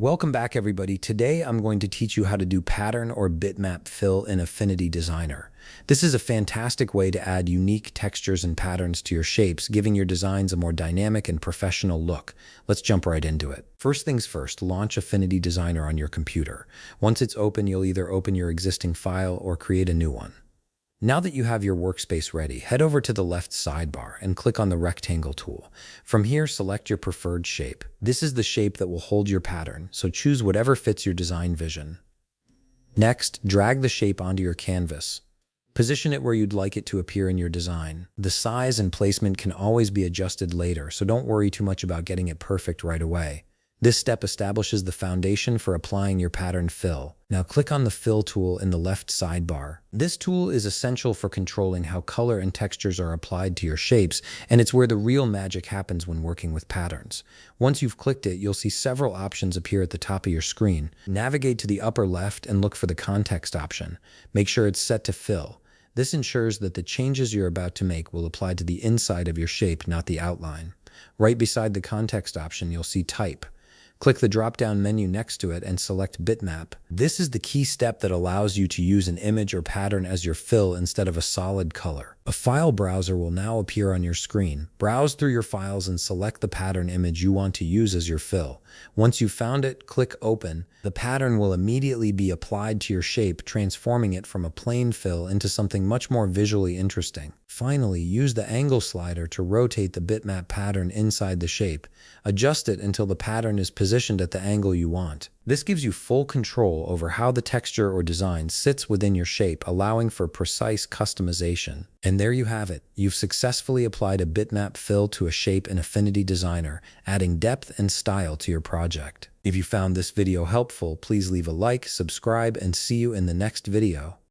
Welcome back, everybody. Today I'm going to teach you how to do pattern or bitmap fill in Affinity Designer. This is a fantastic way to add unique textures and patterns to your shapes, giving your designs a more dynamic and professional look. Let's jump right into it. First things first, launch Affinity Designer on your computer. Once it's open, you'll either open your existing file or create a new one. Now that you have your workspace ready, head over to the left sidebar and click on the rectangle tool. From here, select your preferred shape. This is the shape that will hold your pattern, so choose whatever fits your design vision. Next, drag the shape onto your canvas. Position it where you'd like it to appear in your design. The size and placement can always be adjusted later, so don't worry too much about getting it perfect right away. This step establishes the foundation for applying your pattern fill. Now click on the Fill tool in the left sidebar. This tool is essential for controlling how color and textures are applied to your shapes, and it's where the real magic happens when working with patterns. Once you've clicked it, you'll see several options appear at the top of your screen. Navigate to the upper left and look for the Context option. Make sure it's set to Fill. This ensures that the changes you're about to make will apply to the inside of your shape, not the outline. Right beside the Context option, you'll see Type. Click the drop-down menu next to it and select Bitmap. This is the key step that allows you to use an image or pattern as your fill instead of a solid color. A file browser will now appear on your screen. Browse through your files and select the pattern image you want to use as your fill. Once you've found it, click Open. The pattern will immediately be applied to your shape, transforming it from a plain fill into something much more visually interesting. Finally, use the angle slider to rotate the bitmap pattern inside the shape. Adjust it until the pattern is positioned at the angle you want. This gives you full control over how the texture or design sits within your shape, allowing for precise customization. And there you have it. You've successfully applied a bitmap fill to a shape in Affinity Designer, adding depth and style to your project. If you found this video helpful, please leave a like, subscribe, and see you in the next video.